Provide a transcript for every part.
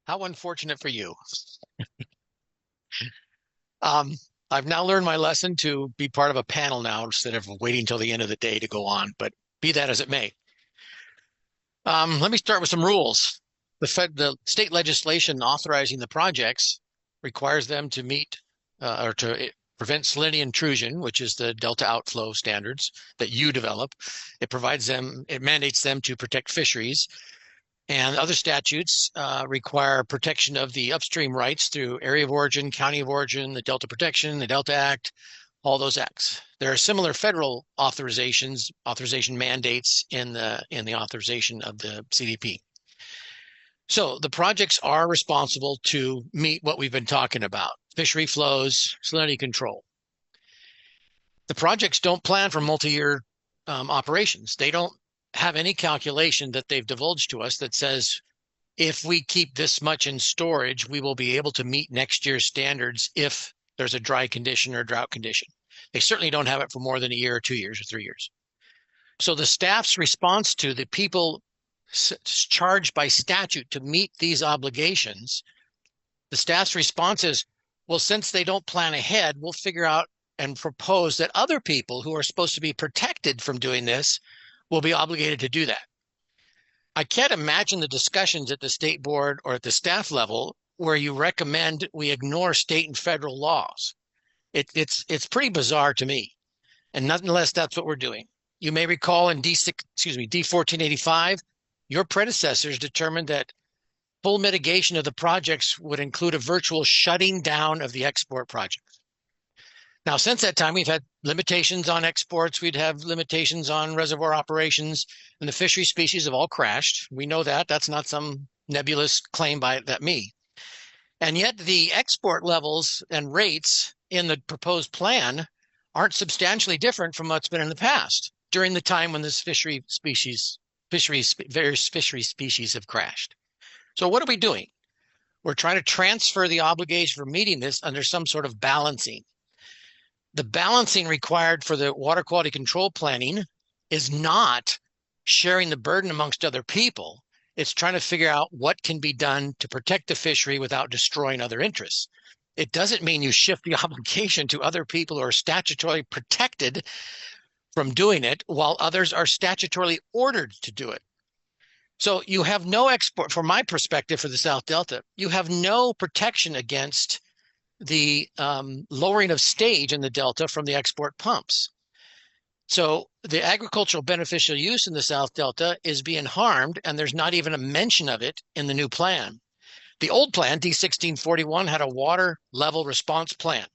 How unfortunate for you. Um, I've now learned my lesson to be part of a panel now instead of waiting until the end of the day to go on, but be that as it may. Let me start with some rules. The state legislation authorizing the projects requires them to meet or to prevent salinity intrusion, which is the delta outflow standards that you develop. It mandates them to protect fisheries. And other statutes require protection of the upstream rights through area of origin, county of origin, the Delta Protection, the Delta Act, all those acts. There are similar federal authorization mandates in the authorization of the CDP. So the projects are responsible to meet what we've been talking about: fishery flows, salinity control. The projects don't plan for multi-year operations. They don't have any calculation that they've divulged to us that says if we keep this much in storage, we will be able to meet next year's standards if there's a dry condition or drought condition. They certainly don't have it for more than a year or 2 years or 3 years. So the staff's response to the people charged by statute to meet these obligations, the staff's response is, well, since they don't plan ahead, we'll figure out and propose that other people who are supposed to be protected from doing this will be obligated to do that. I can't imagine the discussions at the state board or at the staff level where you recommend we ignore state and federal laws. It's pretty bizarre to me. And nonetheless, that's what we're doing. You may recall in D1485, your predecessors determined that full mitigation of the projects would include a virtual shutting down of the export projects. Now, since that time, we've had limitations on exports. We'd have limitations on reservoir operations, and the fishery species have all crashed. We know that. That's not some nebulous claim by me. And yet the export levels and rates in the proposed plan aren't substantially different from what's been in the past during the time when this various fishery species have crashed. So what are we doing? We're trying to transfer the obligation for meeting this under some sort of balancing. The balancing required for the water quality control planning is not sharing the burden amongst other people. It's trying to figure out what can be done to protect the fishery without destroying other interests. It doesn't mean you shift the obligation to other people who are statutorily protected from doing it while others are statutorily ordered to do it. So you have no export, from my perspective for the South Delta, you have no protection against the lowering of stage in the Delta from the export pumps. So the agricultural beneficial use in the South Delta is being harmed, and there's not even a mention of it in the new plan. The old plan, D1641, had a water level response plan.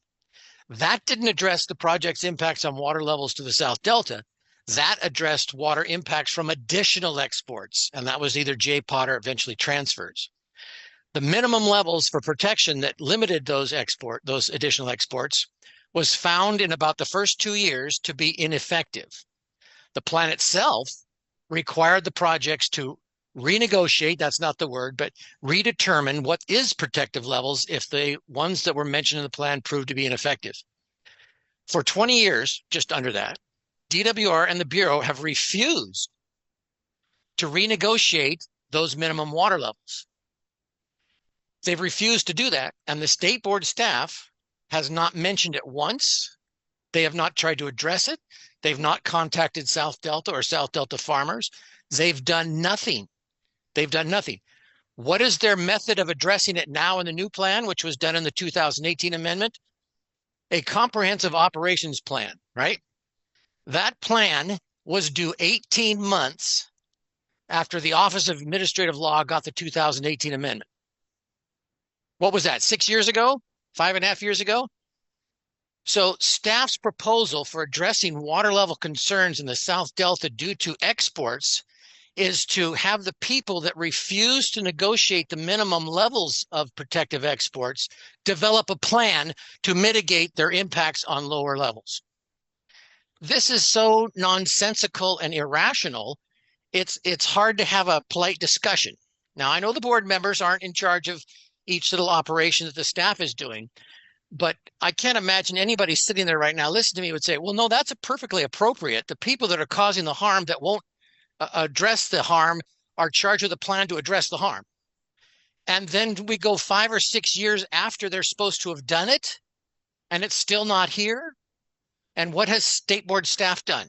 That didn't address the project's impacts on water levels to the South Delta. That addressed water impacts from additional exports, and that was either J-POT or eventually transfers. The minimum levels for protection that limited those additional exports was found in about the first 2 years to be ineffective. The plan itself required the projects to renegotiate, that's not the word, but redetermine what is protective levels if the ones that were mentioned in the plan proved to be ineffective. For 20 years, just under that, DWR and the Bureau have refused to renegotiate those minimum water levels. They've refused to do that, and the state board staff has not mentioned it once. They have not tried to address it. They've not contacted South Delta or South Delta farmers. They've done nothing. They've done nothing. What is their method of addressing it now in the new plan, which was done in the 2018 amendment? A comprehensive operations plan, right? That plan was due 18 months after the Office of Administrative Law got the 2018 amendment. What was that, 6 years ago? 5.5 years ago? So staff's proposal for addressing water level concerns in the South Delta due to exports is to have the people that refuse to negotiate the minimum levels of protective exports develop a plan to mitigate their impacts on lower levels. This is so nonsensical and irrational, it's hard to have a polite discussion. Now, I know the board members aren't in charge of each little operation that the staff is doing, but I can't imagine anybody sitting there right now listening to me would say, well, no, that's perfectly appropriate. The people that are causing the harm that won't address the harm are charged with a plan to address the harm. And then we go 5 or 6 years after they're supposed to have done it, and it's still not here. And what has state board staff done?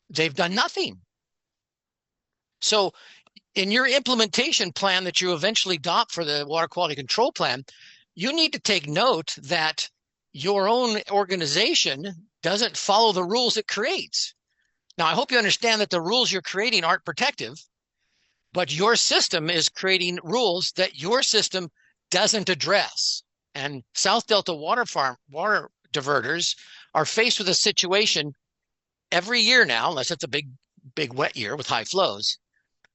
They've done nothing. So in your implementation plan that you eventually adopt for the water quality control plan, you need to take note that your own organization doesn't follow the rules it creates. Now, I hope you understand that the rules you're creating aren't protective, but your system is creating rules that your system doesn't address. And South Delta water diverters are faced with a situation every year now, unless it's a big wet year with high flows,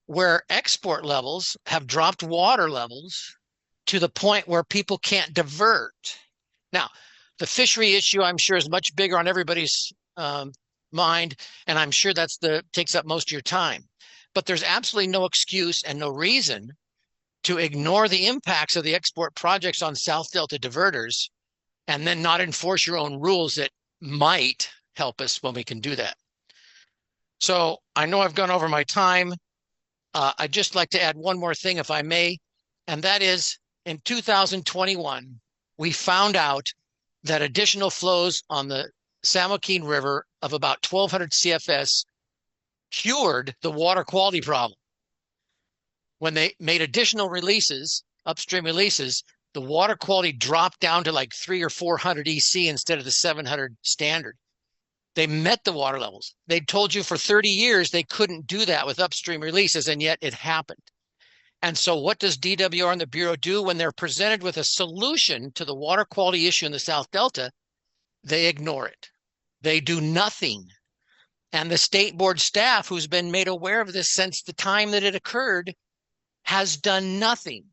where export levels have dropped water levels to the point where people can't divert. Now, the fishery issue, I'm sure, is much bigger on everybody's mind, and I'm sure takes up most of your time. But there's absolutely no excuse and no reason to ignore the impacts of the export projects on South Delta diverters and then not enforce your own rules that might help us when we can do that. So I know I've gone over my time. I'd just like to add one more thing, if I may, and that is in 2021, we found out that additional flows on the San Joaquin River of about 1,200 CFS cured the water quality problem. When they made additional releases, upstream releases, the water quality dropped down to like 300 or 400 EC instead of the 700 standard. They met the water levels. They told you for 30 years they couldn't do that with upstream releases, and yet it happened. And so what does DWR and the Bureau do when they're presented with a solution to the water quality issue in the South Delta? They ignore it. They do nothing. And the state board staff, who's been made aware of this since the time that it occurred, has done nothing.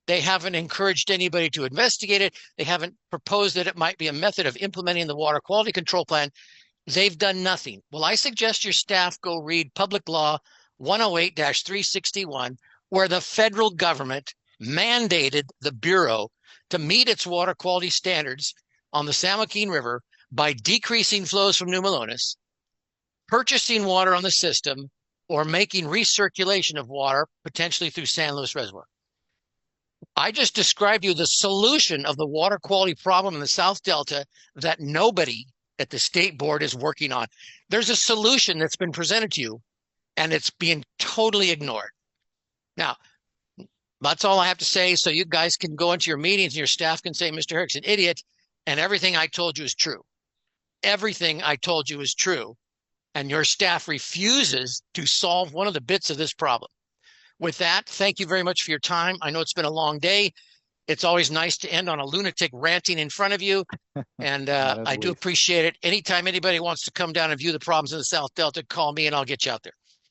They haven't encouraged anybody to investigate it. They haven't proposed that it might be a method of implementing the water quality control plan. They've done nothing. Well, I suggest your staff go read Public Law 108-361, where the federal government mandated the Bureau to meet its water quality standards on the San Joaquin River by decreasing flows from New Melones, purchasing water on the system, or making recirculation of water, potentially through San Luis Reservoir. I just described you the solution of the water quality problem in the South Delta that nobody at the state board is working on. There's a solution that's been presented to you, and it's being totally ignored. Now, that's all I have to say, so you guys can go into your meetings and your staff can say, Mr. Herrick's an idiot, and everything I told you is true. Everything I told you is true, and your staff refuses to solve one of the bits of this problem. With that, thank you very much for your time. I know it's been a long day. It's always nice to end on a lunatic ranting in front of you, and I do appreciate it. Anytime anybody wants to come down and view the problems in the South Delta, call me and I'll get you out there.